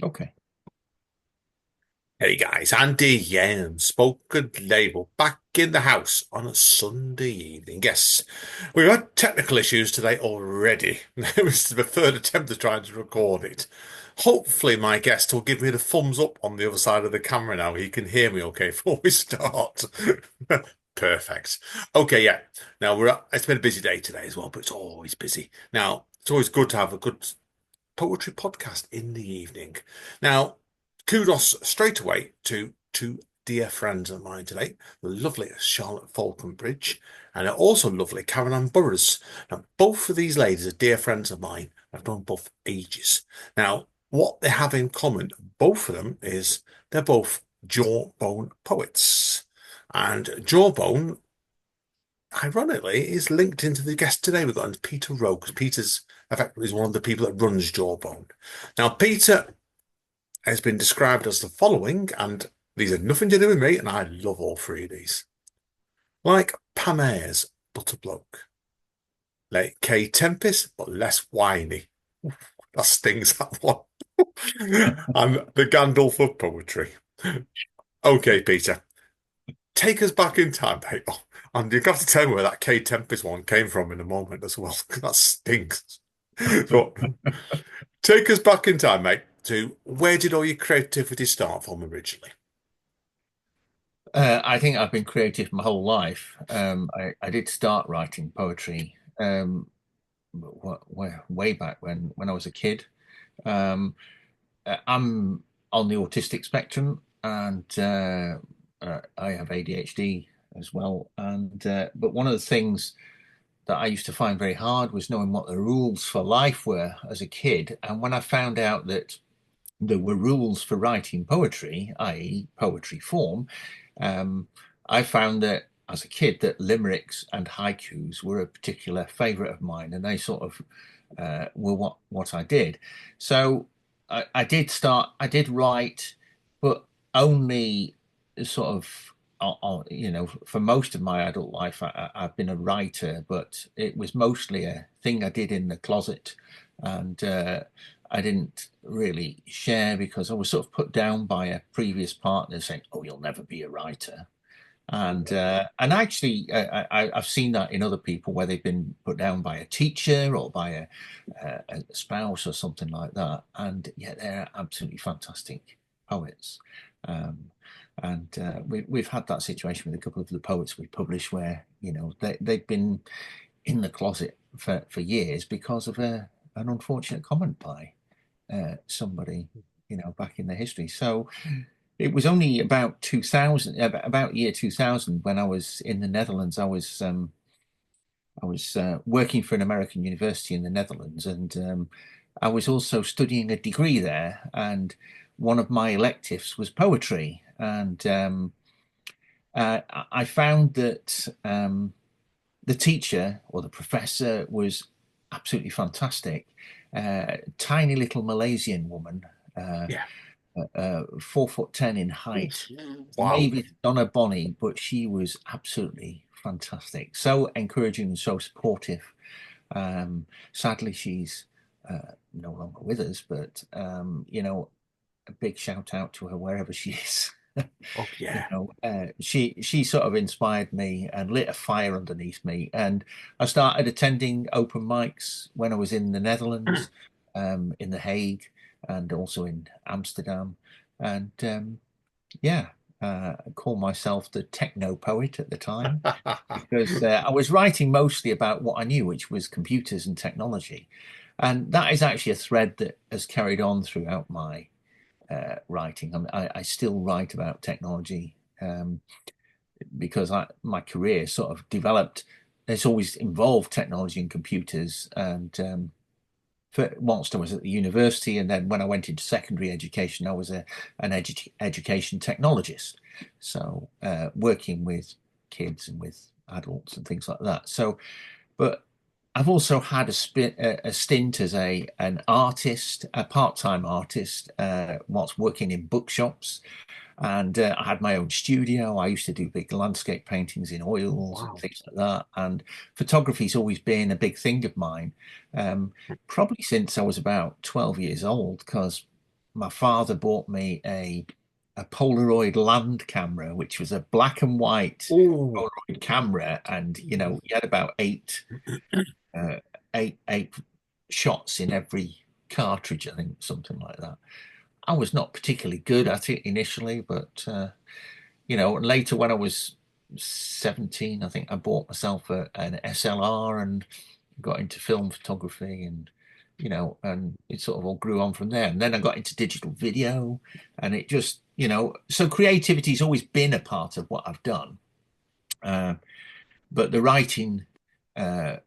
Okay. Hey guys, Andy Yen, spoken label, back in the house on a Sunday evening. Yes, we've had technical issues today already. This is the third attempt at trying to record it. Hopefully my guest will give me the thumbs up on the other side of the camera now. He can hear me okay before we start. Perfect. Okay, yeah. Now it's been a busy day today as well, but it's always busy. Now, it's always good to have a good poetry podcast in the evening. Now, kudos straight away to two dear friends of mine today, the lovely Charlotte Falconbridge and also lovely Caroline Burrows. Now, both of these ladies are dear friends of mine. I've known both for ages. Now, what they have in common, both of them, is they're both Jawbone poets. And Jawbone, ironically, is linked into the guest today. We've got Peter Roe, because Peter's effectively is one of the people that runs Jawbone. Now, Peter has been described as the following, and these have nothing to do with me, and I love all three of these. Like Pam Ayres, but a bloke. Like Kay Tempest, but less whiny. That stings, that one. And the Gandalf of poetry. Okay, Peter, take us back in time, mate. Oh, and you've got to tell me where that Kay Tempest one came from in a moment as well, 'cause that stinks. But take us back in time, mate, to where did all your creativity start from originally? I think I've been creative my whole life. I did start writing poetry way back when I was a kid. Um, I'm on the autistic spectrum, and I have ADHD as well. And but one of the things that I used to find very hard was knowing what the rules for life were as a kid. And when I found out that there were rules for writing poetry, i.e., poetry form, um, I found that as a kid that limericks and haikus were a particular favorite of mine, and they sort of were what I did. So I did write, but only sort of. For most of my adult life, I've been a writer, but it was mostly a thing I did in the closet, and I didn't really share because I was sort of put down by a previous partner saying, "Oh, you'll never be a writer." And actually, I've seen that in other people where they've been put down by a teacher or by a spouse or something like that, and yet they're absolutely fantastic poets. Um, and we've had that situation with a couple of the poets we publish where they've been in the closet for years because of an unfortunate comment by somebody, back in the history. So it was only about 2000, about year 2000, when I was in the Netherlands. I was working for an American university in the Netherlands, and I was also studying a degree there. And one of my electives was poetry, and I found that the teacher or the professor was absolutely fantastic. Tiny little Malaysian woman, uh, Yeah. 4'10" in height, Wow. maybe Donna Bonnie, but she was absolutely fantastic. So encouraging and so supportive. Sadly, she's no longer with us, but a big shout out to her wherever she is. Oh, yeah. She sort of inspired me and lit a fire underneath me, and I started attending open mics when I was in the Netherlands, in The Hague, and also in Amsterdam, and yeah, I call myself the techno poet at the time because I was writing mostly about what I knew, which was computers and technology, and that is actually a thread that has carried on throughout my writing. I still write about technology because my career sort of developed. It's always involved technology and computers. And whilst I was at the university, and then when I went into secondary education, I was an education technologist. So working with kids and with adults and things like that. So, but I've also had a stint as an artist, a part-time artist, whilst working in bookshops, and I had my own studio. I used to do big landscape paintings in oils and Wow. things like that. And photography's always been a big thing of mine, um, probably since I was about 12 years old, because my father bought me a Polaroid land camera, which was a black and white Oh, Polaroid camera, and he had about uh, eight shots in every cartridge, I think, something like that. I was not particularly good at it initially, but and later when I was 17, I think I bought myself an SLR and got into film photography, and it sort of all grew on from there. And then I got into digital video, and it just, so creativity's always been a part of what I've done. Uh, but the writing uh,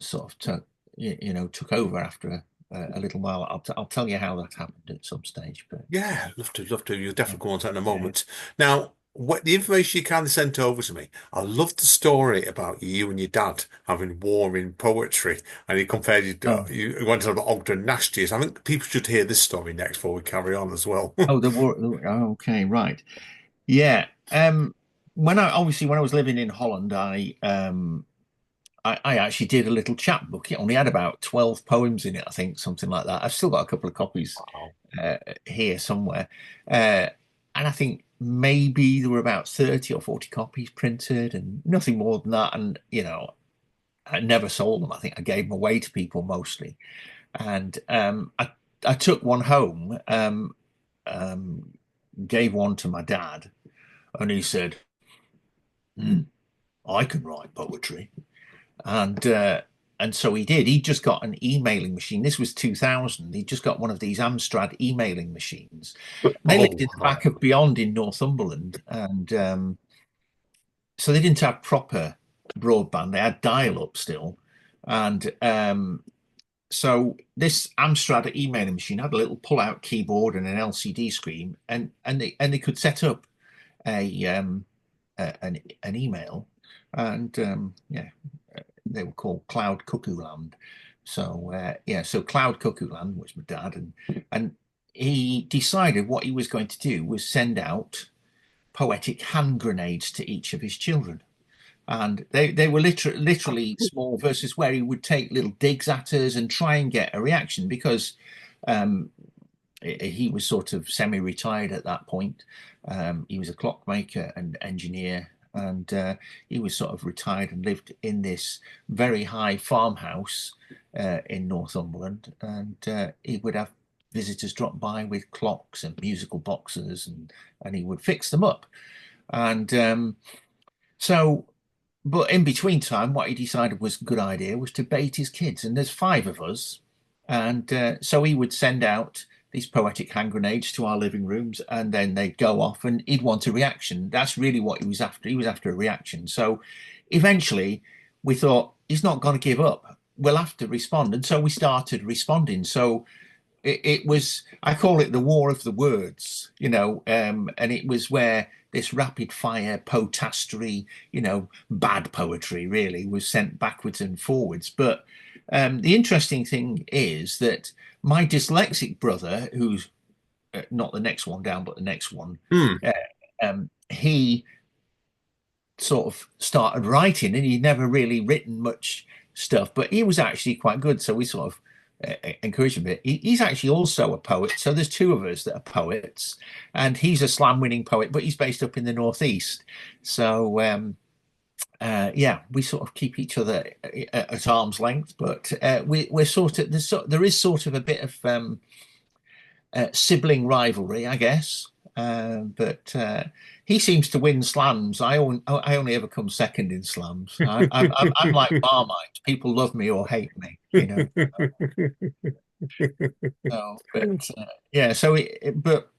sort of took over after a little while. I'll tell you how that happened at some stage, but yeah, love to, love to. You'll definitely go on to that in a yeah. moment. Now, what the information you kindly sent over to me, I love the story about you and your dad having war in poetry, and he compared you. Oh, You went on about Ogden Nasties. I think people should hear this story next before we carry on as well. oh, the war. Oh, okay, right. Yeah. When I was living in Holland, I actually did a little chapbook. It only had about 12 poems in it, I think, something like that. I've still got a couple of copies Wow. here somewhere. Uh, and I think maybe there were about 30 or 40 copies printed and nothing more than that. And, I never sold them. I think I gave them away to people mostly. And I took one home, um, gave one to my dad, and he said, "Hmm, I can write poetry." And so he did. He just got an emailing machine. This was 2000. He just got one of these Amstrad emailing machines. And they lived Oh, in the wow. back of Beyond in Northumberland, and so they didn't have proper broadband. They had dial-up still, and so this Amstrad emailing machine had a little pull-out keyboard and an LCD screen, and they could set up an email, and yeah, they were called Cloud Cuckoo Land. So so Cloud Cuckoo Land was my dad, and he decided what he was going to do was send out poetic hand grenades to each of his children. And they were literally small verses where he would take little digs at us and try and get a reaction because um, he was sort of semi-retired at that point. He was a clockmaker and engineer, and he was sort of retired and lived in this very high farmhouse in Northumberland. And he would have visitors drop by with clocks and musical boxes, and he would fix them up. And so, but in between time, what he decided was a good idea was to bait his kids. And there's five of us. And so he would send out these poetic hand grenades to our living rooms, and then they'd go off and he'd want a reaction. That's really what he was after. He was after a reaction. So eventually we thought, he's not going to give up. We'll have to respond. And so we started responding. So it was, I call it the war of the words, and it was where this rapid fire poetastery, bad poetry really was sent backwards and forwards. But the interesting thing is that my dyslexic brother, who's not the next one down, but the next one, Hmm. he sort of started writing, and he'd never really written much stuff, but he was actually quite good. So we sort of encouraged him a bit. He's actually also a poet. So there's two of us that are poets, and he's a slam winning poet, but he's based up in the Northeast. So yeah, we sort of keep each other at arm's length, but we're sort of there is sort of a bit of sibling rivalry, I guess. But he seems to win slams. I only ever come second in slams. I'm like Marmite. People love me or hate me. So, but yeah, so but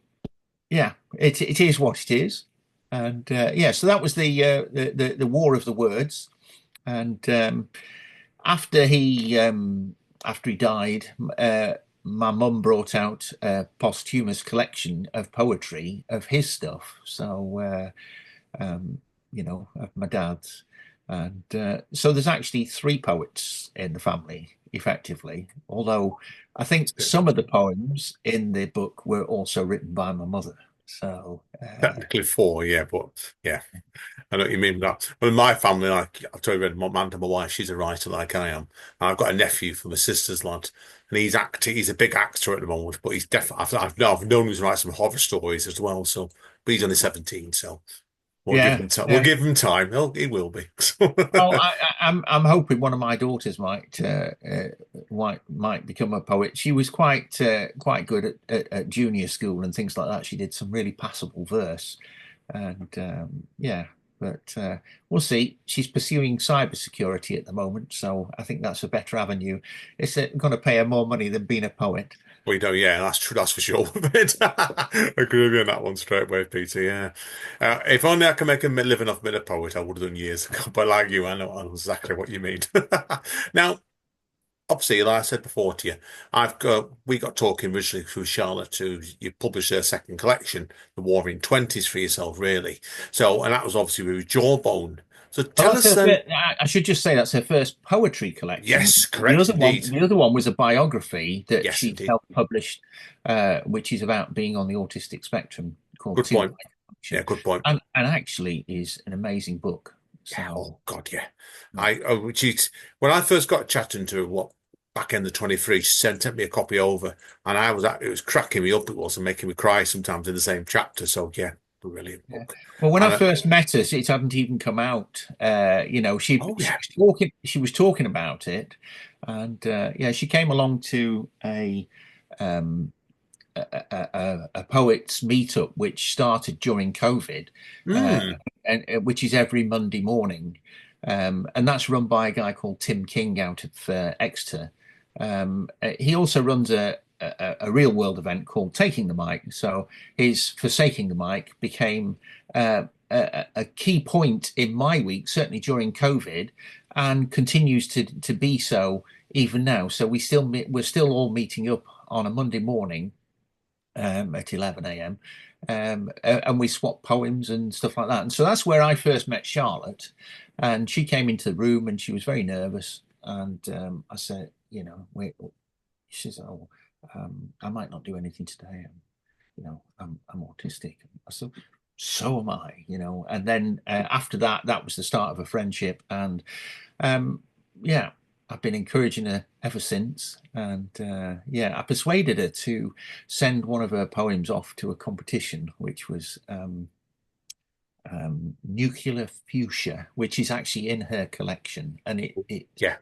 yeah, it is what it is, and yeah, so that was the war of the words, and after he after he died, my mum brought out a posthumous collection of poetry of his stuff. So of my dad's, and so there's actually three poets in the family, effectively. Although I think some of the poems in the book were also written by my mother. So Technically four, yeah, but yeah. I know what you mean by that. Well, in my family, like I've told you, my mum and my wife, she's a writer like I am. And I've got a nephew from my sister's lad, and he's acting. He's a big actor at the moment, but he's definitely. I've known him to write some horror stories as well. So, but he's only 17, so we'll give yeah, him time. We'll yeah. give him time. He will be. Well, I'm hoping one of my daughters might become a poet. She was quite good at junior school and things like that. She did some really passable verse, and yeah. But we'll see. She's pursuing cybersecurity at the moment, so I think that's a better avenue. It's going to pay her more money than being a poet. We don't. Yeah, that's true. That's for sure. I agree with you on that one straight away, Peter. Yeah. If only I could make a living off being a poet, I would have done years ago. But like you, I know exactly what you mean. Now, obviously, like I said before to you, we got talking originally through Charlotte to you published her second collection, The Warring Twenties, for yourself, really. So, and that was obviously with Jawbone. So Well, tell that's us her then. first, I should just say that's her first poetry collection. Yes, correct indeed. The other one was a biography that Yes, she indeed. self-published, which is about being on the autistic spectrum, called Good Two point. Life Yeah, Function, good point. and actually is an amazing book. Yeah. So, Oh God, yeah. mm, Which is when I first got chatting to her, what back in the 23, she sent me a copy over, and it was cracking me up. It was and making me cry sometimes in the same chapter. So yeah, brilliant yeah. book. Well, when I And first met her, it hadn't even come out. oh She yeah. was talking. She was talking about it, and yeah, she came along to um, a poets meetup which started during COVID, uh, Hmm. and which is every Monday morning, and that's run by a guy called Tim King out of Exeter. He also runs a real world event called Taking the Mic. So his Forsaking the Mic became a key point in my week, certainly during COVID, and continues to be so even now. So we're still all meeting up on a Monday morning at 11 a.m. And we swapped poems and stuff like that. And so that's where I first met Charlotte. And she came into the room and she was very nervous. And I said, wait, she says, oh, I might not do anything today. I'm autistic. I said, so am I, And then after that, that was the start of a friendship. And um, yeah, I've been encouraging her ever since. And yeah, I persuaded her to send one of her poems off to a competition, which was Nuclear Fuchsia, which is actually in her collection. And Yeah. Yeah.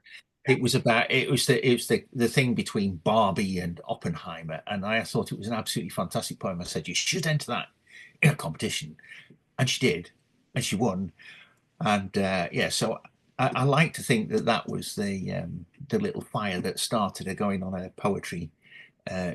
it was the thing between Barbie and Oppenheimer. And I thought it was an absolutely fantastic poem. I said, you should enter that in a competition. And she did. And she won. And yeah, so I like to think that that was the little fire that started her going on a poetry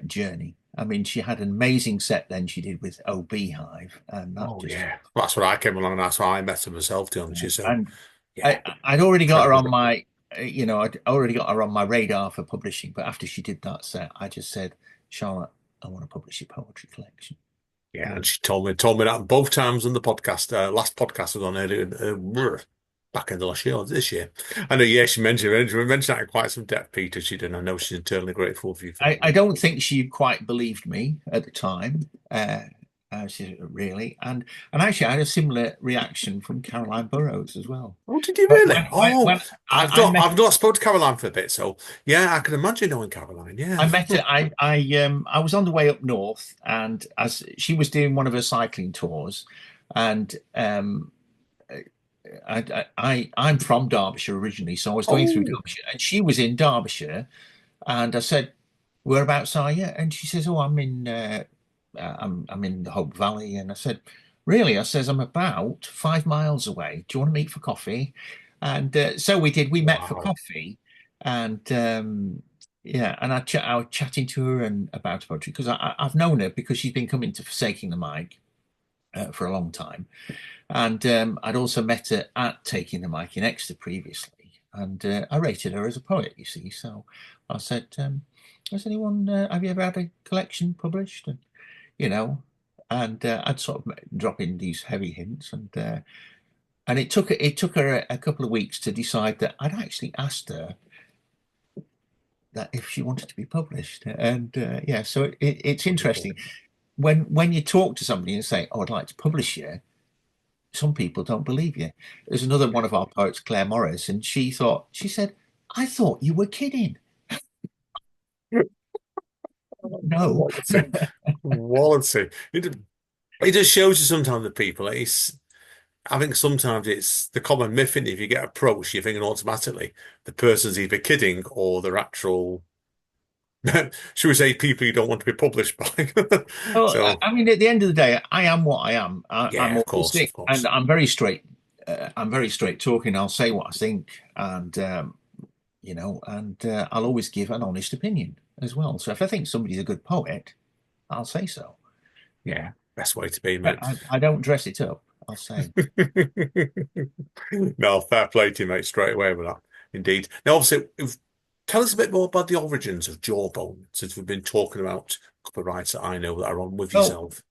journey. I mean, she had an amazing set then she did with O Beehive, and that Oh just yeah. That's what I came along, and that's how I met her myself, to be honest yeah. with you. So And yeah, I'd already got her incredible. on my, I'd already got her on my radar for publishing. But after she did that set, I just said, Charlotte, I want to publish your poetry collection. Yeah, and And she told me that both times on the podcast. Last podcast was on earlier back in the last year or this year. I know. Yeah, she mentioned that in quite some depth, Peter. She did. I know she's eternally grateful for you for that I one. don't think she quite believed me at the time. She said, really, and actually, I had a similar reaction from Caroline Burrows as well. Oh, did you But really? Oh, when I met I've not spoken to Caroline for a bit, so yeah, I can imagine knowing Caroline. I Yeah. met her, I was on the way up north, and as she was doing one of her cycling tours, and I'm from Derbyshire originally, so I was going through Oh, Derbyshire, and she was in Derbyshire, and I said, "Whereabouts are you?" And she says, "Oh, I'm in the Hope Valley." And I said, "Really?" I says, "I'm about 5 miles away. Do you want to meet for coffee?" And so we did. We met for wow. coffee, and yeah, and I was chatting to her and about poetry because I've known her because she's been coming to Forsaking the Mic for a long time. And I'd also met her at Taking the Mic in Exeter previously, and I rated her as a poet. You see, so I said, "Has anyone? Have you ever had a collection published?" And you know, and I'd sort of drop in these heavy hints, and it took her a couple of weeks to decide that I'd actually asked her that if she wanted to be published, and yeah, so it's Wonderful. interesting. when you talk to somebody and say, "Oh, I'd like to publish you," some people don't believe you. There's another one of our poets, Claire Morris, and she said, "I thought you were kidding." No. Quality, quality. It just shows you sometimes the people. I think sometimes it's the common myth, isn't it? If you get approached, you're thinking automatically the person's either kidding or they're actual, should we say, people you don't want to be published by. Well, So, I mean, at the end of the day, I am what I am. I'm yeah, of course, autistic, of and course. I'm very straight. I'm very straight talking. I'll say what I think, and I'll always give an honest opinion as well. So if I think somebody's a good poet, I'll say so. You Yeah, know, best way to be, but mate. I don't dress it up. I'll say. No, fair play to you, mate, straight away with that. Indeed. Now, obviously, tell us a bit more about the origins of Jawbone, since we've been talking about a couple of writers that I know that are on with Well, yourself.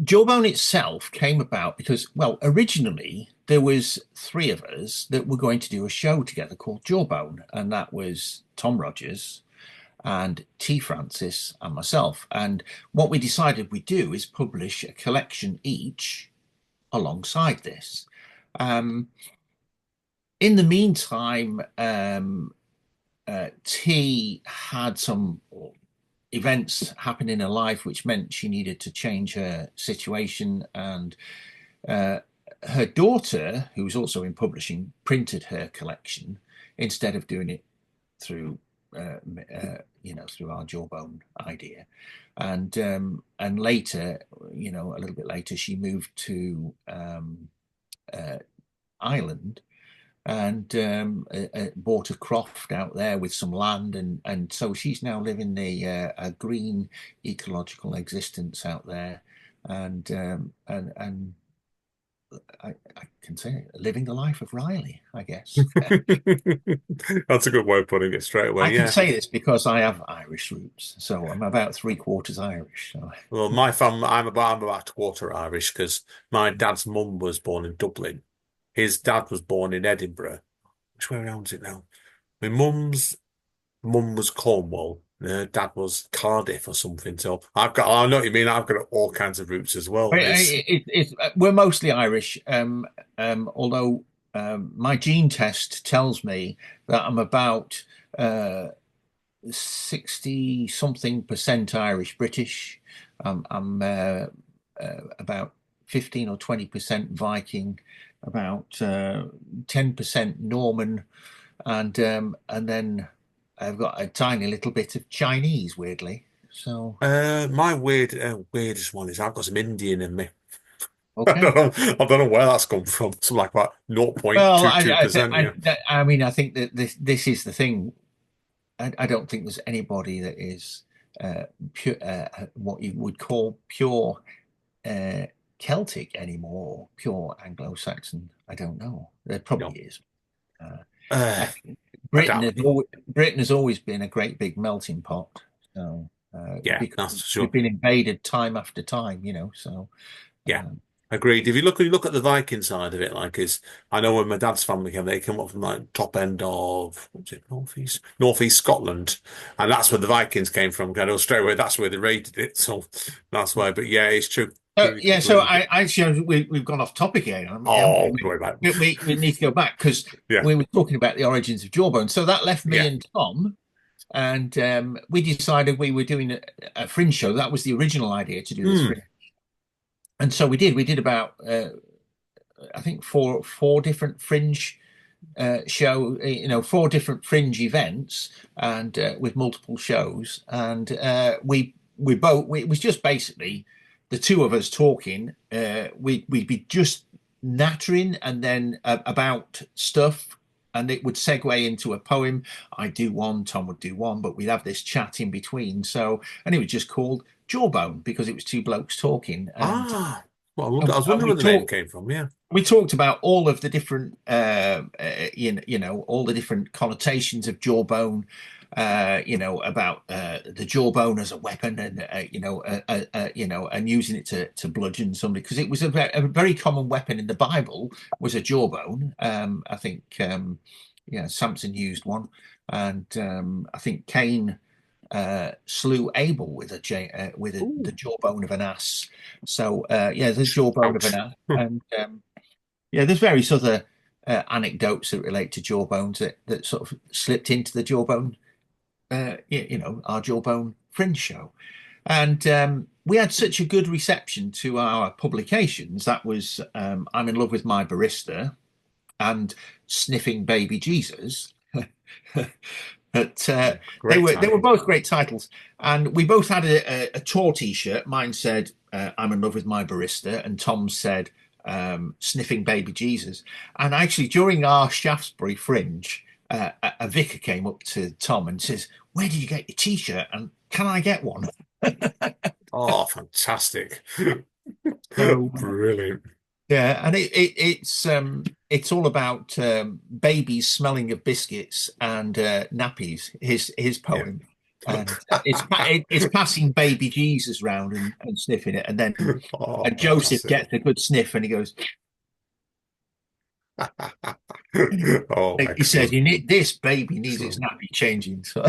Jawbone itself came about because, well, originally there was three of us that were going to do a show together called Jawbone, and that was Tom Rogers and T. Francis and myself. And what we decided we'd do is publish a collection each alongside this. Um, in the meantime, T had some events happen in her life which meant she needed to change her situation, and uh, her daughter, who was also in publishing, printed her collection instead of doing it through through our Jawbone idea. And later, a little bit later, she moved to uh, Ireland and bought a croft out there with some land, and so she's now living a green ecological existence out there, and I can say it, living the life of Riley, I guess. That's a good way of putting it straight I away. can Yeah. say this because I have Irish roots, so I'm about three-quarters Irish. So. Well, I'm about a quarter Irish because my dad's mum was born in Dublin. His dad was born in Edinburgh. Which way around is it now? My mum was Cornwall. And her dad was Cardiff or something. So I know what you mean. I've got all kinds of roots as well. We're mostly Irish, although my gene test tells me that I'm about 60 something percent Irish British. I'm about 15 or 20% Viking, about 10% Norman, and then I've got a tiny little bit of Chinese, weirdly. So, My weirdest one is I've got some Indian in me. okay. I don't know where that's come from. Something like about Well, 0.22%, yeah. I mean, I think that this is the thing. I don't think there's anybody that is pure, what you would call pure uh, Celtic anymore, or pure Anglo-Saxon. I don't know. There probably No. is. Uh, I Uh, think I doubt. Britain has always been a great big melting pot. So Yeah, because that's for we've sure. been invaded time after time, So Yeah, um, agreed. If you look at the Viking side of it, like is I know when my dad's family came, they came up from like top end of what's it, northeast Scotland, and that's where the Vikings came from. I know straight away that's where they raided it, so that's why. But yeah, it's true. yeah, so Completely. we've gone off topic again, haven't we? Oh, don't worry about it. We need to go back because Yeah, we were talking about the origins of Jawbone. So that left me yeah. and Tom, and we decided we were doing a fringe show. That was the original idea, to do this Hmm. fringe, and so we did. We did about I think four different fringe four different fringe events, and with multiple shows, and it was just basically the two of us talking. We'd be just nattering, and then about stuff, and it would segue into a poem. I'd do one, Tom would do one, but we'd have this chat in between. So, and it was just called Jawbone because it was two blokes talking, Ah, well, and I was wondering we where the name talked came from. Yeah, about all of the different all the different connotations of jawbone, about the jawbone as a weapon, and and using it to bludgeon somebody, because it was a very common weapon in the Bible, was a jawbone. I think Samson used one, and I think Cain slew Abel with Ooh, the jawbone of an ass. So yeah, the jawbone of an ouch. ass, and yeah, there's various other anecdotes that relate to jawbones that sort of slipped into the jawbone, our jawbone fringe show. And we had such a good reception to our publications. That was I'm in Love with My Barista and Sniffing Baby Jesus. But they Great were title. both great titles, and we both had a tour T-shirt. Mine said "I'm in love with my barista," and Tom said "Sniffing Baby Jesus." And actually, during our Shaftesbury Fringe, a vicar came up to Tom and says, "Where did you get your T-shirt? And can I get one?" Oh, fantastic. So Brilliant. yeah, and it's all about babies smelling of biscuits and nappies. His Yeah. poem, and it's passing baby Jesus round and sniffing it, and then Oh, Joseph fantastic. gets a good sniff, and he goes, Oh, he says, excellent. "You need this baby needs its Excellent. nappy changing." So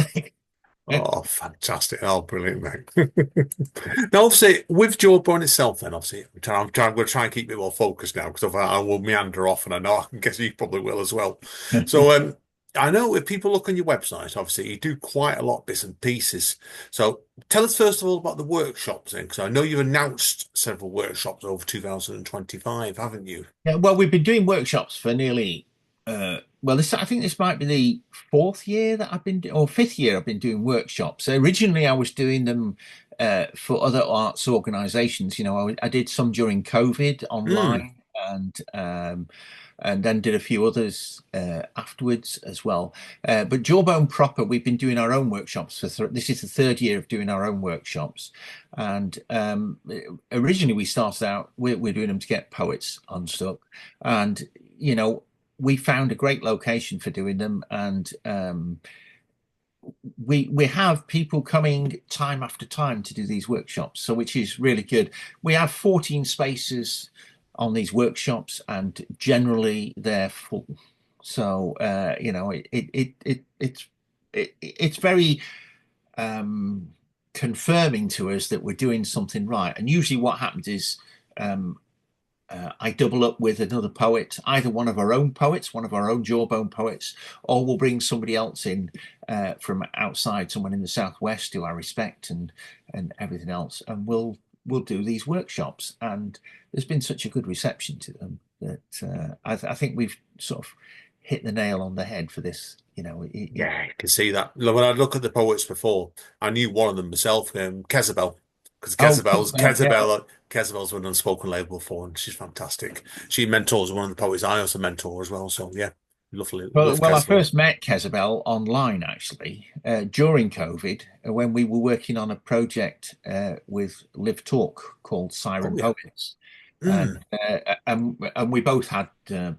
Oh, fantastic. Oh, brilliant, mate. Now, obviously, with Jawbone itself, then, obviously, I'm going to try and keep it more focused now because I will meander off, and I know I can guess you probably will as well. So, I know if people look on your website, obviously, you do quite a lot of bits and pieces. So, tell us first of all about the workshops, then, because I know you've announced several workshops over 2025, haven't you? yeah, well, we've been doing workshops for nearly, well, I think this might be the fourth year that or fifth year I've been doing workshops. So originally, I was doing them for other arts organizations. I did some during COVID Mm, online and then did a few others afterwards as well. But Jawbone proper, we've been doing our own workshops this is the third year of doing our own workshops. And originally we started out, we're doing them to get poets unstuck. And, we found a great location for doing them. And we have people coming time after time to do these workshops, so which is really good. We have 14 spaces on these workshops, and generally they're full. So it's very um, confirming to us that we're doing something right. And usually, what happens is um, I double up with another poet, either one of our own poets, one of our own Jawbone poets, or we'll bring somebody else in from outside, someone in the Southwest who I respect and everything else, and we'll do these workshops. And there's been such a good reception to them that I think we've sort of hit the nail on the head for this. yeah, I can see that. Look, when I look at the poets before, I knew one of them myself, Kezabel, because Oh, yeah. Kezabel's an unspoken label before, and she's fantastic. She mentors one of the poets I also mentor as well. So yeah, lovely, love Well, I Kezabel. first met Kezabel online actually during COVID when we were working on a project with Live Talk called Oh Siren yeah. Poets, and Mm, and we both had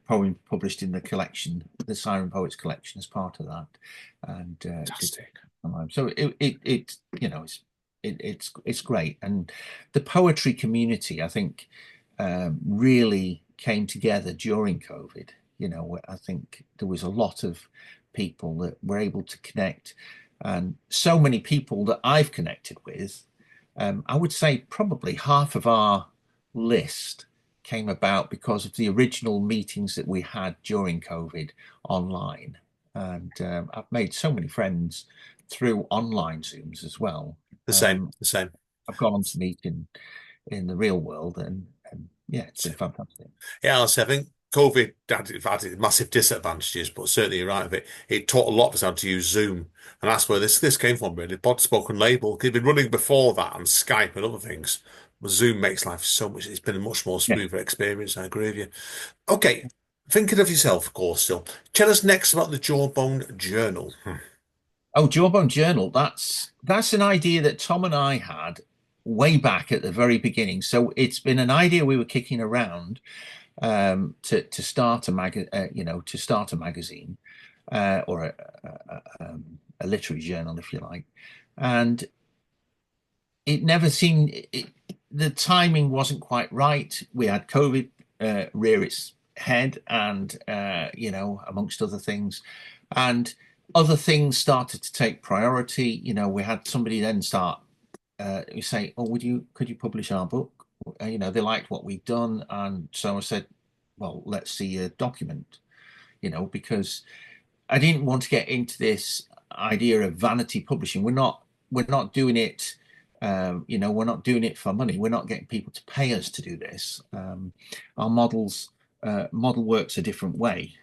poems published in the collection, the Siren Poets collection, as part of that, and did fantastic. online. So it's great, and the poetry community I think really came together during COVID. I think there was a lot of people that were able to connect, and so many people that I've connected with. I would say probably half of our list came about because of the original meetings that we had during COVID online. And I've made so many friends through online Zooms as well. The same, Um, the same. I've gone on to meet in the real world, and yeah, it's been fantastic. Yeah, honestly, I think COVID had its massive disadvantages, but certainly you're right of it. It taught a lot of us how to use Zoom, and that's where this came from, really. Pod Spoken Label. It'd been running before that, and Skype and other things. But Zoom makes life so much. It's been a much more Yeah. smoother experience. I agree with you. Okay, thinking of yourself, of course. Still, tell us next about the Jawbone Journal. Oh, Jawbone Journal. That's an idea that Tom and I had way back at the very beginning. So it's been an idea we were kicking around to start to start a magazine or a literary journal, if you like. And it never seemed the timing wasn't quite right. We had COVID rear its head, and amongst other things, and other things started to take priority. We had somebody then start we say, "Oh, could you publish our book?" They liked what we'd done, and so I said, "Well, let's see a document." Because I didn't want to get into this idea of vanity publishing. We're not doing it. We're not doing it for money. We're not getting people to pay us to do this. Our model works a different way,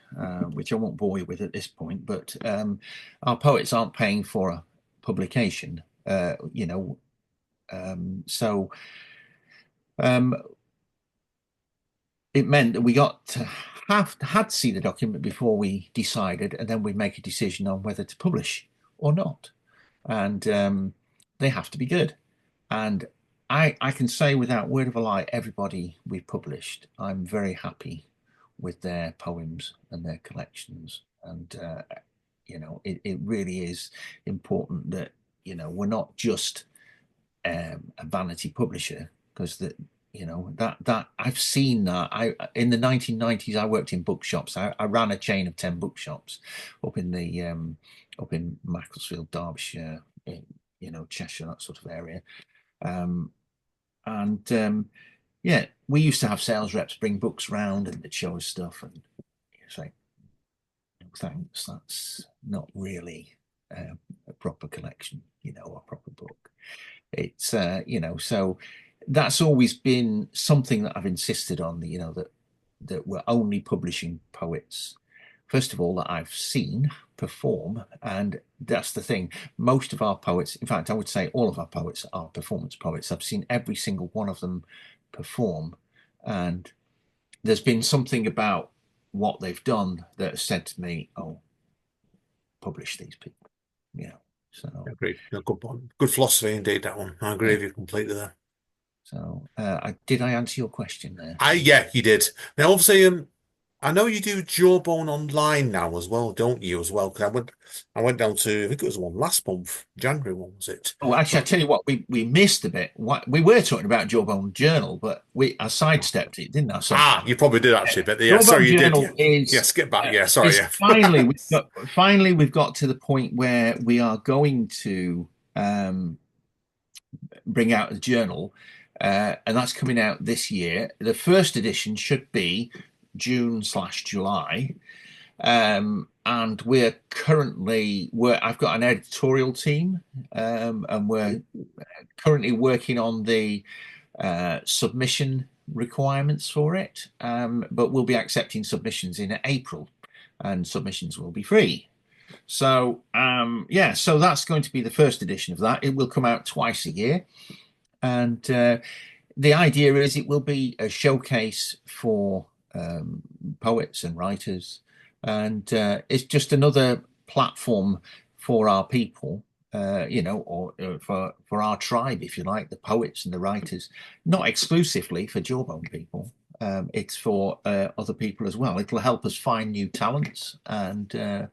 which I won't bore you with at this point. But our poets aren't paying for a publication. So um, it meant that we got to had to see the document before we decided, and then we make a decision on whether to publish or not. And they have to be good. And I can say without word of a lie, everybody we've published, I'm very happy with their poems and their collections. And it really is important that we're not just a vanity publisher, because that I've seen that. I In the 1990s, I worked in bookshops. I ran a chain of 10 bookshops up in Macclesfield, Derbyshire, in, Cheshire, that sort of area. Um, and Yeah, we used to have sales reps bring books round and they'd show us stuff, and it's like, "No, thanks, that's not really a proper collection, a proper book." It's so that's always been something that I've insisted on. That we're only publishing poets, first of all, that I've seen perform. And that's the thing. Most of our poets, in fact, I would say all of our poets are performance poets. I've seen every single one of them perform, and there's been something about what they've done that has said to me, "Oh, publish these people." So Agreed. A good one. Good philosophy indeed, that one. I agree yeah. with you completely there. So did I answer your question there? Yeah, you did. Now, obviously, I know you do Jawbone Online now as well, don't you? As well, because I went down to, I think it was one last month, January one, was it? Oh, actually, I So, tell you what, we missed a bit. We were talking about Jawbone Journal, but I sidestepped it, didn't I? Somehow. you probably did actually, but yeah, Jawbone sorry, you did. Yeah, Journal yeah. Skip back. Yeah, sorry. is Yeah, finally we've got to the point where we are going to bring out a journal, and that's coming out this year. The first edition should be June/July. And I've got an editorial team, and we're currently working on the submission requirements for it. But we'll be accepting submissions in April, and submissions will be free. So yeah, so that's going to be the first edition of that. It will come out twice a year, and the idea is it will be a showcase for poets and writers, and it's just another platform for our people, or for our tribe, if you like, the poets and the writers, not exclusively for Jawbone people. It's for other people as well. It'll help us find new talents, and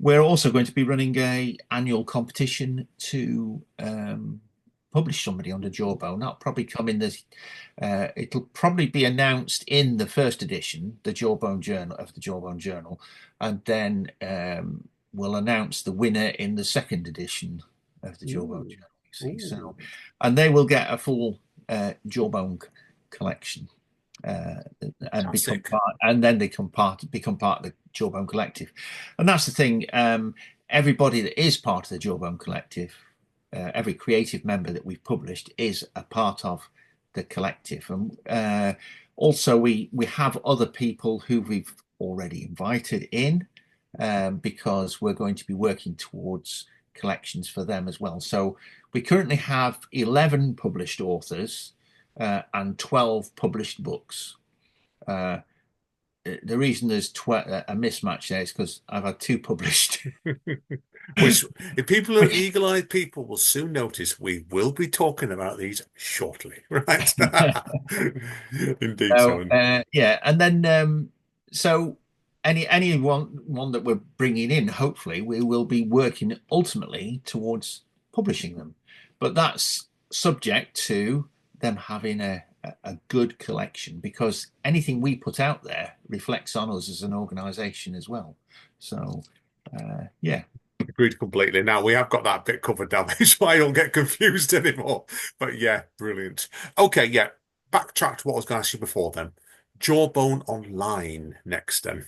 we're also going to be running a annual competition to publish somebody under Jawbone. That'll probably come in this. It'll probably be announced in the first edition, the Jawbone Journal of the Jawbone Journal, and then we'll announce the winner in the second edition of the Jawbone ooh, Journal. You see, ooh, so and they will get a full Jawbone collection. Uh, and become fantastic. part, and then they become part of the Jawbone Collective, and that's the thing. Everybody that is part of the Jawbone Collective, every creative member that we've published is a part of the collective, and also we have other people who we've already invited in, because we're going to be working towards collections for them as well. So we currently have 11 published authors and 12 published books. Uh, the reason there's a mismatch there is because I've had two published. Which, if people are Which eagle-eyed people, will soon notice we will be talking about these shortly, right? Indeed, So so. yeah, and then so any one that we're bringing in, hopefully we will be working ultimately towards publishing them, but that's subject to them having a good collection, because anything we put out there reflects on us as an organization as well. So Yeah. Agreed completely. Now we have got that bit covered now, so I don't get confused anymore. But yeah, brilliant. Okay, yeah. Backtrack to what I was going to ask you before then. Jawbone Online next then.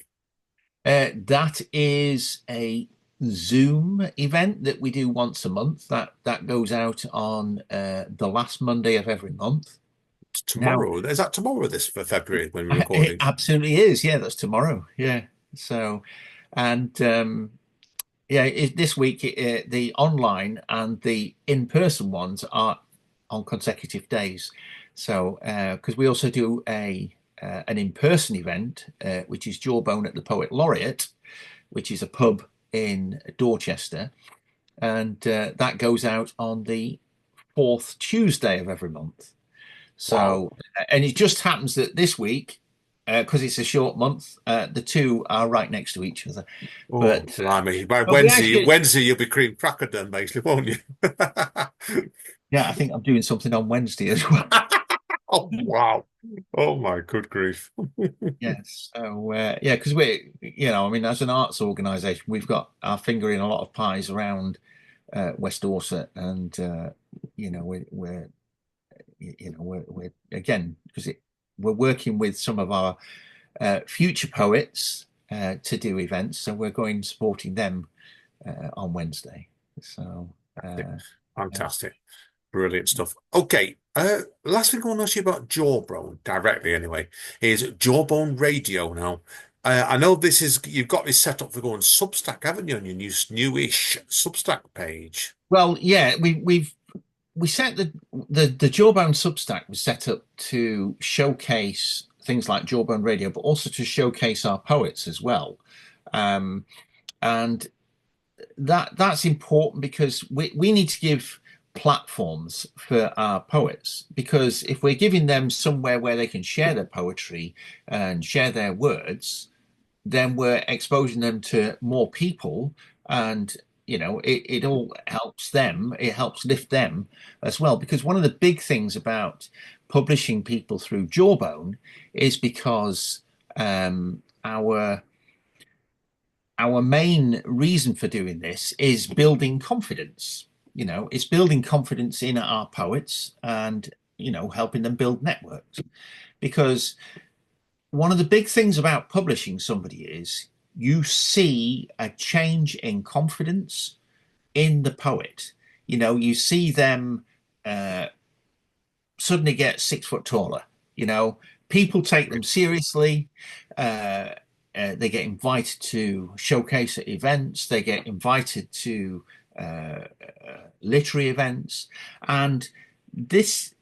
That is a Zoom event that we do once a month. That goes out on the last Monday of every month. It's Now, tomorrow. Is that tomorrow this for February when we're it recording? absolutely is. Yeah, that's tomorrow. Yeah. So, and yeah, this week the online and the in-person ones are on consecutive days. So, because we also do a an in-person event, which is Jawbone at the Poet Laureate, which is a pub in Dorchester, and that goes out on the fourth Tuesday of every month. Wow. So, and it just happens that this week, because it's a short month, the two are right next to each other. Oh, But blimey. By but we Wednesday, actually, Wednesday you'll be cream crackered then, basically, won't you? yeah, I think I'm doing something on Wednesday as well. Oh, wow. Oh my good grief. Yes. So yeah, because I mean, as an arts organisation, we've got our finger in a lot of pies around West Dorset, and we're we're again because we're working with some of our future poets to do events, so we're going supporting them on Wednesday. So yeah. Fantastic. Brilliant stuff. Okay. Last thing I want to ask you about Jawbone directly anyway is Jawbone Radio now. I know this is you've got this set up for going Substack, haven't you, on your newish Substack page? Well, yeah, we set the Jawbone Substack was set up to showcase things like Jawbone Radio, but also to showcase our poets as well. Um, and that's important because we need to give platforms for our poets, because if we're giving them somewhere where they can share their poetry and share their words, then we're exposing them to more people, and it all helps them, it helps lift them as well, because one of the big things about publishing people through Jawbone is because our main reason for doing this is building confidence. It's building confidence in our poets, and helping them build networks, because one of the big things about publishing somebody is you see a change in confidence in the poet. You see them uh, suddenly get 6 foot taller. People take them seriously. Uh, they get invited to showcase at events. They get invited to literary events, and this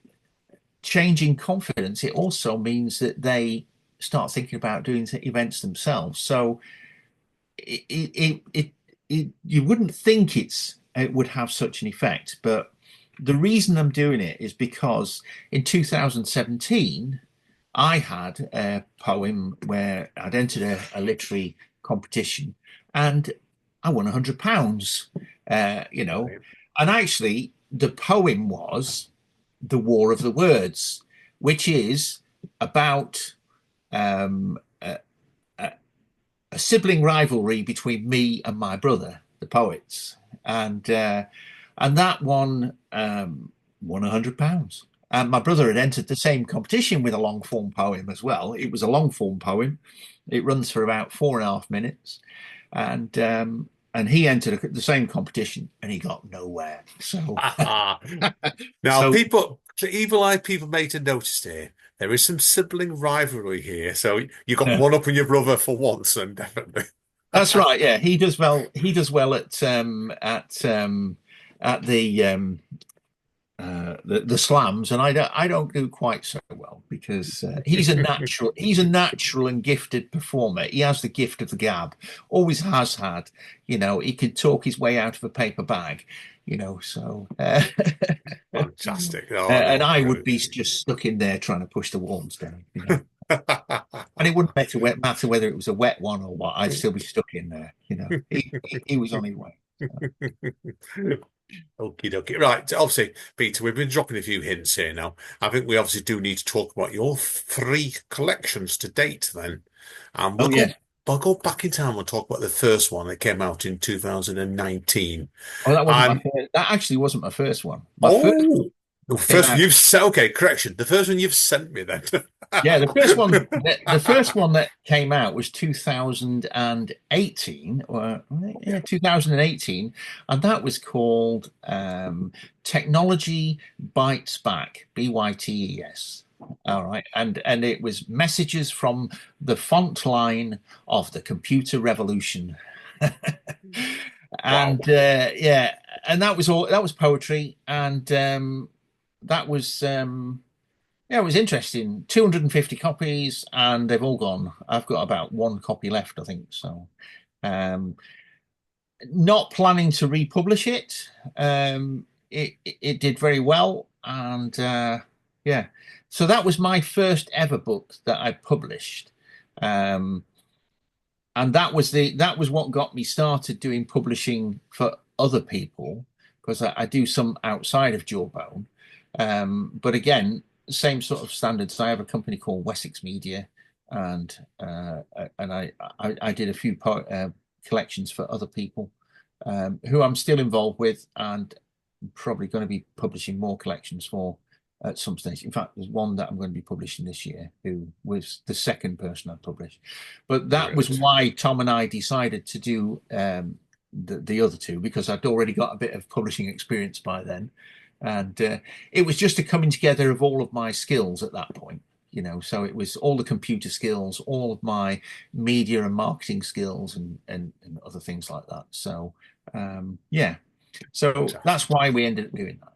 change in confidence, it also means that they start thinking about doing events themselves. So you wouldn't think it would have such an effect, but the reason I'm doing it is because in 2017 I had a poem where I'd entered a literary competition, and I won £100. Brilliant. And actually the poem was The War of the Words, which is about um, a, a sibling rivalry between me and my brother, the poets, and that one won £100. And my brother had entered the same competition with a long form poem as well. It was a long form poem. It runs for about 4.5 minutes, and he entered the same competition and he got nowhere. So Now, so people, the evil-eyed people made to notice here, there is some sibling rivalry here. So you got one up on your brother for once, and definitely. that's right. Yeah, he does well. He does well at the slams, and I don't do quite so well, because he's a natural and gifted performer. He has the gift of the gab, always has had. He could talk his way out of a paper bag. So Fantastic. Oh, and no, I would brilliant. be just stuck in there trying to push the walls down. And it wouldn't matter whether it was a wet one or what. I'd still be stuck in there. He was on his way. Okie dokie. Right. Obviously, Peter, we've been dropping a few hints here now. I think we obviously do need to talk about your three collections to date then. And Oh we'll yeah. go. I'll go back in time and talk about the first one that came out in 2019. Oh, that wasn't my I'm first. That actually wasn't my first one. My first oh, the came first one out. you've sent. Okay, correction. The first one you've sent me then. Yeah, the first one that came out was 2018, or yeah, 2018, and that was called Technology Bites Back, Bytes. All right, and it was messages from the font line of the computer revolution. Wow. And yeah, and that was all. That was poetry, and that was yeah, it was interesting. 250 copies, and they've all gone. I've got about one copy left, I think. So, um, not planning to republish it. It did very well, and yeah. So that was my first ever book that I published. Um, and that was what got me started doing publishing for other people, because I do some outside of Jawbone. But again, same sort of standards. I have a company called Wessex Media, and I did a few collections for other people, who I'm still involved with, and probably going to be publishing more collections for at some stage. In fact, there's one that I'm going to be publishing this year, who was the second person I published. But that was Brilliant. why Tom and I decided to do the other two, because I'd already got a bit of publishing experience by then. And it was just a coming together of all of my skills at that point. So it was all the computer skills, all of my media and marketing skills, and other things like that. So yeah, so that's why we ended up doing that.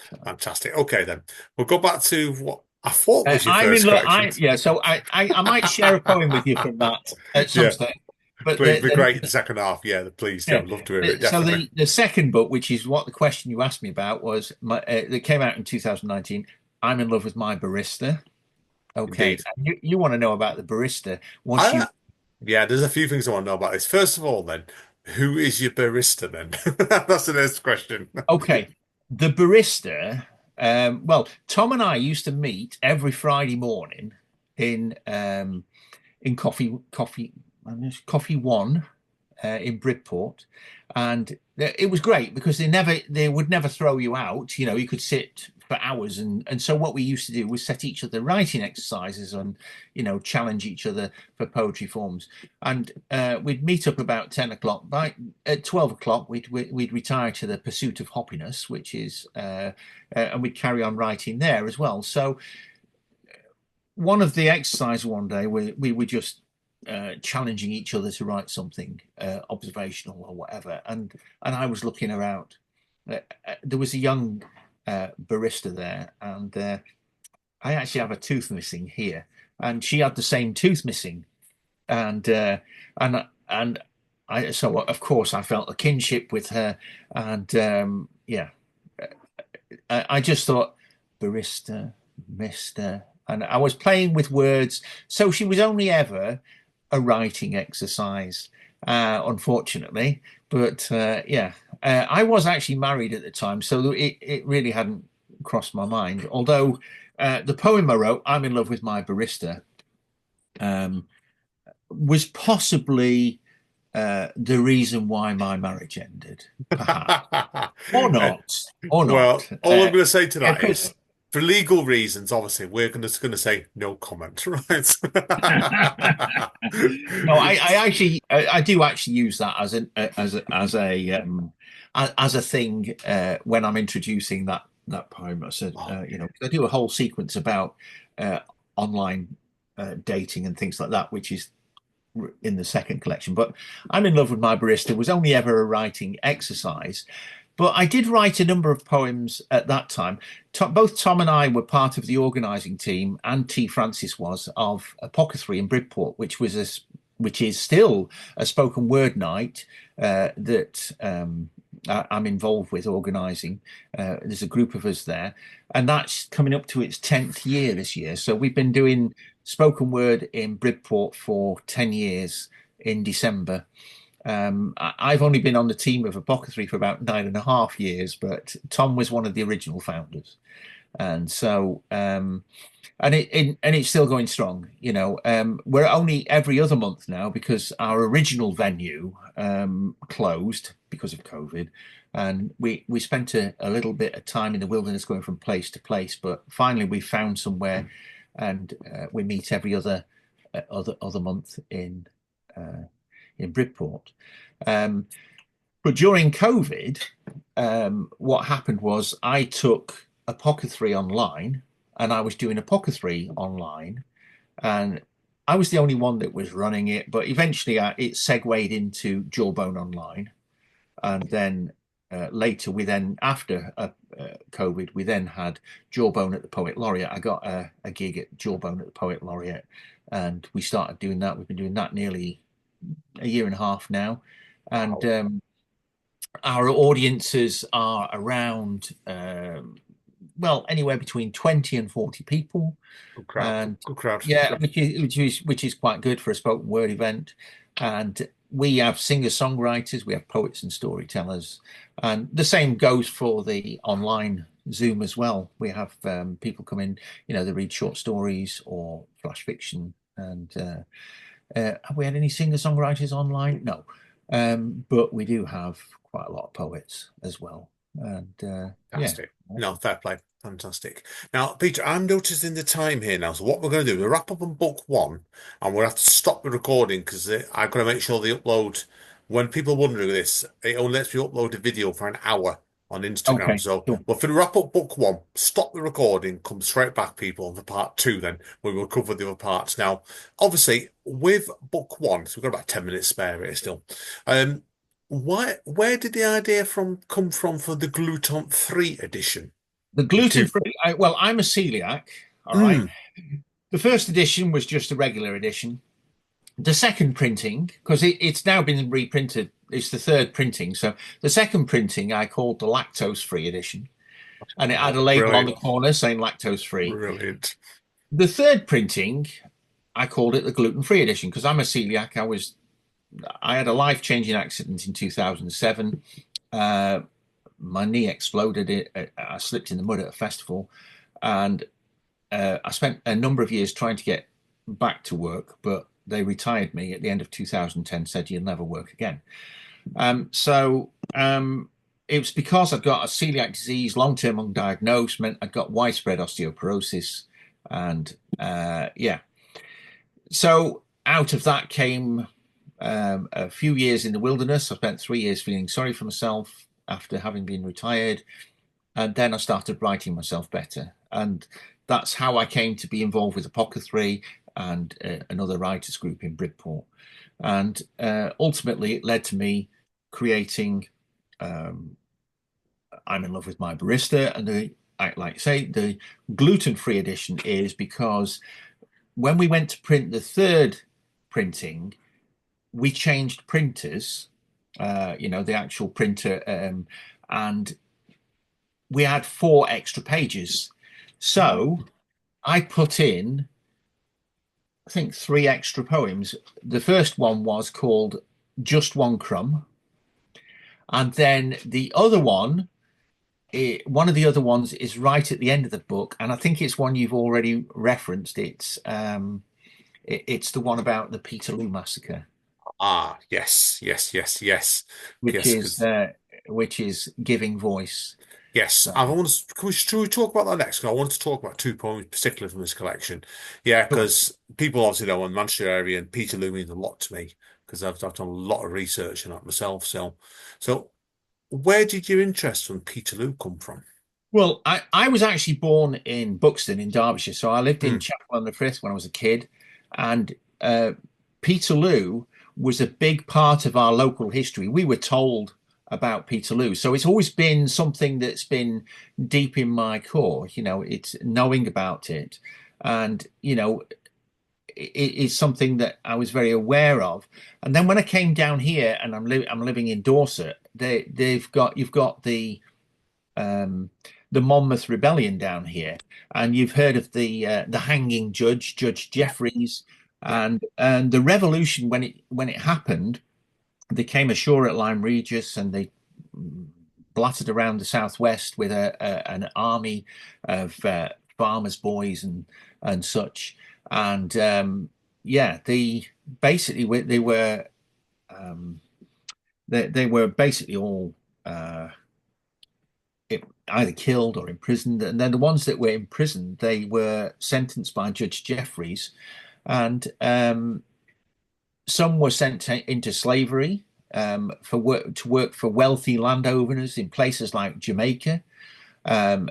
So, Fantastic. Okay, then we'll go back to what I thought was your I'm in first love. collection. Yeah. So I might share a poem with you from that at some Yeah, stage. But please be great in the second half. Yeah, please. Yeah, yeah. I'd love to hear it. So Definitely. the second book, which is what the question you asked me about, was that came out in 2019. I'm in love with my barista. Okay, Indeed. and you want to know about the barista once I you. Yeah, there's a few things I want to know about this. First of all, then, who is your barista then? That's the next question. Okay, the barista. Well, Tom and I used to meet every Friday morning in Coffee One in Bridport, and it was great because they would never throw you out. You could sit for hours, and so what we used to do was set each other writing exercises and challenge each other for poetry forms. And we'd meet up about 10 o'clock. At 12 o'clock, we'd retire to the Pursuit of Happiness, which is and we'd carry on writing there as well. So one of the exercises one day, we were just challenging each other to write something observational or whatever, and I was looking around. There was a young barista there, and I actually have a tooth missing here, and she had the same tooth missing, and and so of course I felt a kinship with her, and yeah, I just thought barista, Mister, and I was playing with words. So she was only ever a writing exercise, unfortunately. But yeah, I was actually married at the time, so it really hadn't crossed my mind. Although the poem I wrote, "I'm in love with my barista," um, was possibly the reason why my marriage ended, perhaps, or Uh, not, or well, not. all I'm going to say to Yeah, that is, for legal reasons, obviously, we're going to say no comment, right? no, I actually I do actually use that as a thing when I'm introducing that poem. I said, Oh, I do a whole sequence about uh, online dating and things like that, which is in the second collection. But I'm in love with my barista was only ever a writing exercise. But I did write a number of poems at that time. Both Tom and I were part of the organising team, and T. Francis was, of Apothecary in Bridport, which is still a spoken word night that I'm involved with organising. There's a group of us there, and that's coming up to its 10th year this year. So we've been doing spoken word in Bridport for 10 years in December. I've only been on the team of Apothecary for about 9.5 years, but Tom was one of the original founders. And so and it's still going strong. We're only every other month now because our original venue closed because of COVID, and we spent a little bit of time in the wilderness going from place to place. But finally, we found somewhere, and we meet every other month in Bridport. Um, but during COVID, what happened was I took Apothecary online, and I was doing Apothecary online, and I was the only one that was running it. But eventually, it segued into Jawbone Online, and then later, after COVID, we then had Jawbone at the Poet Laureate. I got a gig at Jawbone at the Poet Laureate, and we started doing that. We've been doing that nearly a year and a half now, and Wow. our audiences are around well, anywhere between 20 and 40 people, Good crowd. and Good crowd. yeah, which is quite good for a spoken word event. And we have singer-songwriters, we have poets and storytellers, and the same goes for the online Zoom as well. We have people come in, they read short stories or flash fiction. And have we had any singer-songwriters online? No. But we do have quite a lot of poets as well. And yeah. Fantastic. No, fair play. Fantastic. Now, Peter, I'm noticing the time here now. So what we're going to do, we'll wrap up on book one, and we'll have to stop the recording because I've got to make sure they upload. When people are wondering this, it only lets me upload a video for an hour on Instagram. Okay. So Cool. we'll wrap up book one, stop the recording, come straight back, people, on the part two. Then we will cover the other parts. Now, obviously, with book one, so we've got about 10 minutes spare here still. Um, where did the idea come from for the gluten-free edition? The The two. gluten-free, well, I'm a celiac. All right. Mm, The first edition was just a regular edition. The second printing, because it's now been reprinted, it's the third printing. So the second printing I called the lactose-free edition, and it had oh, a label on the brilliant, corner saying lactose-free. brilliant. The third printing, I called it the gluten-free edition because I'm a celiac. I had a life-changing accident in 2007. My knee exploded. I slipped in the mud at a festival, and I spent a number of years trying to get back to work, but they retired me at the end of 2010, said you'll never work again. So it was because I'd got a celiac disease, long-term undiagnosed, meant I'd got widespread osteoporosis. And yeah, so out of that came a few years in the wilderness. I spent 3 years feeling sorry for myself after having been retired. And then I started writing myself better. And that's how I came to be involved with Apothecary and another writers group in Bridport. And ultimately, it led to me creating um, I'm in Love with My Barista. And like I say, the gluten-free edition is because when we went to print the third printing, we changed printers, the actual printer, and we had 4 extra pages. So I put in, I think, 3 extra poems. The first one was called Just One Crumb. And then the other one, one of the other ones is right at the end of the book. And I think it's one you've already referenced. It's the one about the Peterloo massacre, Ah, yes, yes, yes, yes, which yes. is Because giving voice. yes, So, I want to. Should we talk about that next? 'Cause I want to talk about two poems particularly from this collection. Yeah, cool. because people obviously know in Manchester area and Peterloo means a lot to me because I've done a lot of research on that myself. So where did your interest from Peterloo come from? Well, I was actually born in Buxton in Derbyshire, so I lived in Mm, Chapel on the Frith when I was a kid, and Peterloo was a big part of our local history. We were told about Peterloo, so it's always been something that's been deep in my core. It's knowing about it, and it's something that I was very aware of. And then when I came down here, and I'm living in Dorset, you've got um, the Monmouth Rebellion down here, and you've heard of the hanging judge, Judge yeah, Jeffreys, yeah. and the revolution when it happened. They came ashore at Lyme Regis, and they blattered around the southwest with an army of farmers' boys and such. And yeah, the basically they were um, they were basically all uh, either killed or imprisoned. And then the ones that were imprisoned, they were sentenced by Judge Jeffreys, and some were sent into slavery for work to work for wealthy landowners in places like Jamaica and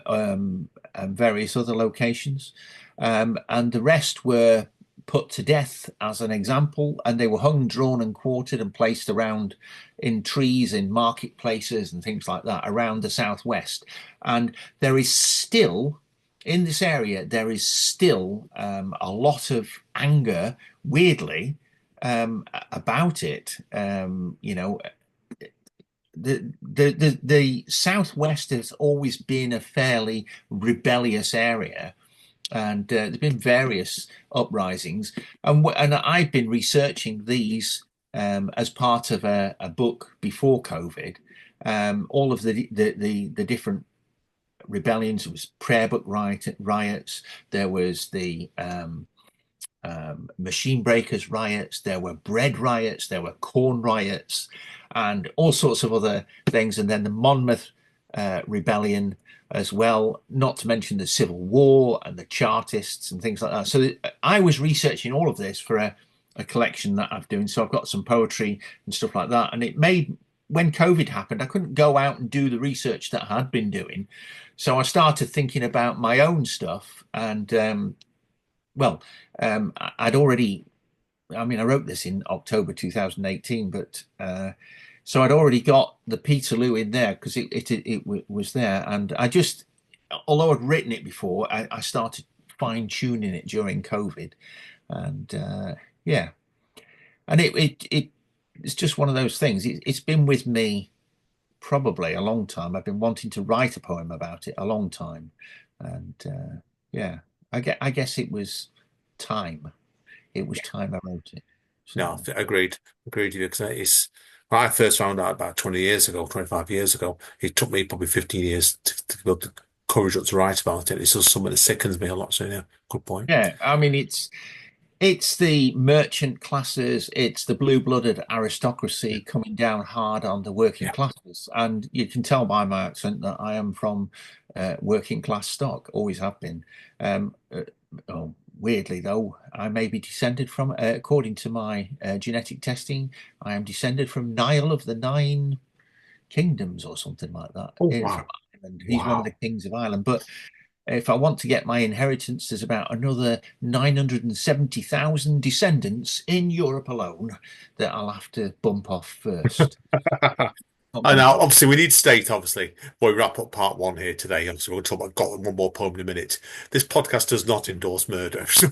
various other locations. And the rest were put to death as an example, and they were hung, drawn, and quartered and placed around in trees in marketplaces and things like that around the southwest. And there is still, in this area, there is still a lot of anger, weirdly, about it. The southwest has always been a fairly rebellious area, and there's been various uprisings, and I've been researching these as part of a book before COVID. All of the different rebellions. There was prayer book riots. There was the machine breakers riots, there were bread riots, there were corn riots, and all sorts of other things. And then the Monmouth rebellion as well, not to mention the Civil War and the Chartists and things like that. So I was researching all of this for a collection that I'm doing. So I've got some poetry and stuff like that. And it made, when COVID happened, I couldn't go out and do the research that I had been doing. So I started thinking about my own stuff. And well, I'd already, I mean, I wrote this in October 2018, but so I'd already got the Peterloo in there because it was there. And I just, although I'd written it before, I started fine tuning it during COVID. And yeah, and it's just one of those things. It's been with me probably a long time. I've been wanting to write a poem about it a long time. And yeah, I guess it was time. It was time I wrote it. No, So agreed. Agreed with you because it's when I first found out about 20 years ago, 25 years ago. It took me probably 15 years to build the courage up to write about it. It's just something that sickens me a lot. So yeah, good point. yeah, I mean it's the merchant classes, it's the blue-blooded Yeah, aristocracy coming down hard on the working yeah. classes. And you can tell by my accent that I am from working class stock, always have been. Oh, weirdly, though, I may be descended from, according to my genetic testing, I am descended from Niall of the Nine Kingdoms or something like that, Oh from wow, Ireland. He's one of the wow. kings of Ireland. But if I want to get my inheritance, there's about another 970,000 descendants in Europe alone that I'll have to bump off first. Not And bump now, off. obviously, we need state, obviously, when we wrap up part one here today. Obviously, we'll talk about got one more poem in a minute. This podcast does not endorse murder. So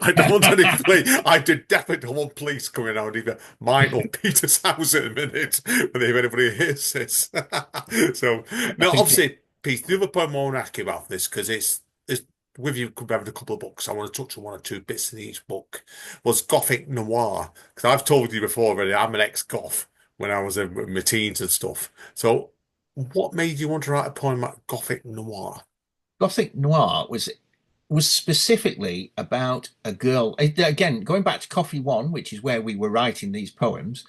I don't want any police. I did definitely don't want police coming out either mine or Peter's house in a minute when if anybody hears this. So, I no, think it, obviously, Pete, the other poem I want to ask you about this because it's with you having a couple of books. I want to touch on one or two bits in each book. Was Gothic Noir because I've told you before already. I'm an ex-goth when I was in my teens and stuff. So, what made you want to write a poem about Gothic noir? Gothic Noir was specifically about a girl. Again, going back to Coffee One, which is where we were writing these poems.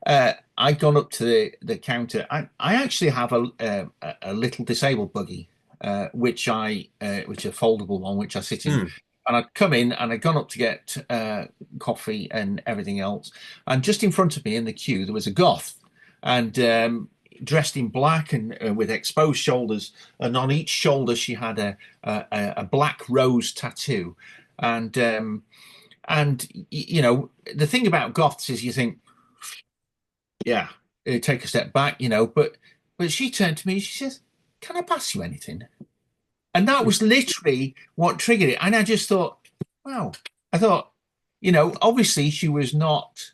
I'd gone up to the counter. I actually have a little disabled buggy, which a foldable one, which I sit in. Hmm. And I'd come in and I'd gone up to get coffee and everything else. And just in front of me in the queue, there was a goth, and dressed in black and with exposed shoulders. And on each shoulder, she had a black rose tattoo. And you know, the thing about goths is you think, yeah, take a step back, you know. But she turned to me and she says, "Can I pass you anything?" And that was literally what triggered it. And I just thought, wow. I thought, you know, obviously she was not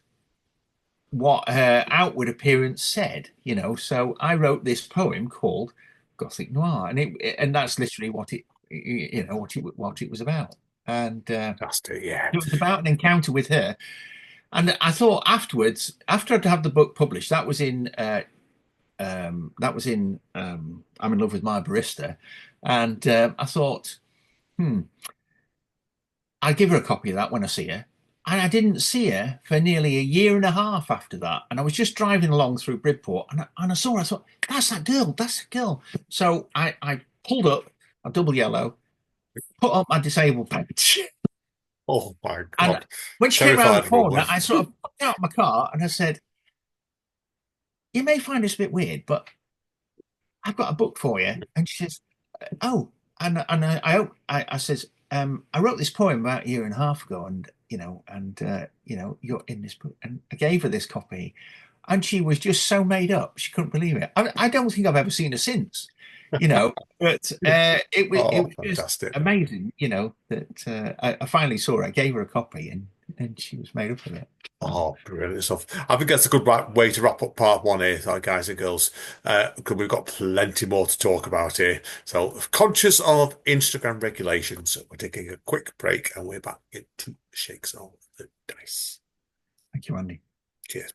what her outward appearance said, you know. So I wrote this poem called Gothic Noir, and and that's literally what it, you know, what it was about. And Fantastic, yeah. it was about an encounter with her. And I thought afterwards, after I'd had the book published, that was in that was in I'm in love with my barista, and I thought, hmm, I'd give her a copy of that when I see her. And I didn't see her for nearly a year and a half after that. And I was just driving along through Bridport, and I saw her. I thought, that's that girl. That's the girl. So I pulled up a double yellow, put on my disabled badge. Oh my And God. when she came around the Terrified woman. corner, I sort of popped out of my car and I said, you may find this a bit weird, but I've got a book for you. And she says, oh, I says, I wrote this poem about a year and a half ago, and you're in this book, and I gave her this copy, and she was just so made up, she couldn't believe it. I don't think I've ever seen her since, but it Oh, was just fantastic. amazing, that I finally saw her. I gave her a copy, and she was made up with it. Oh, brilliant stuff. I think that's a good way to wrap up part one here, guys and girls, because we've got plenty more to talk about here. So, conscious of Instagram regulations, we're taking a quick break and we're back into Shakes of the Dice. Thank you, Andy. Cheers.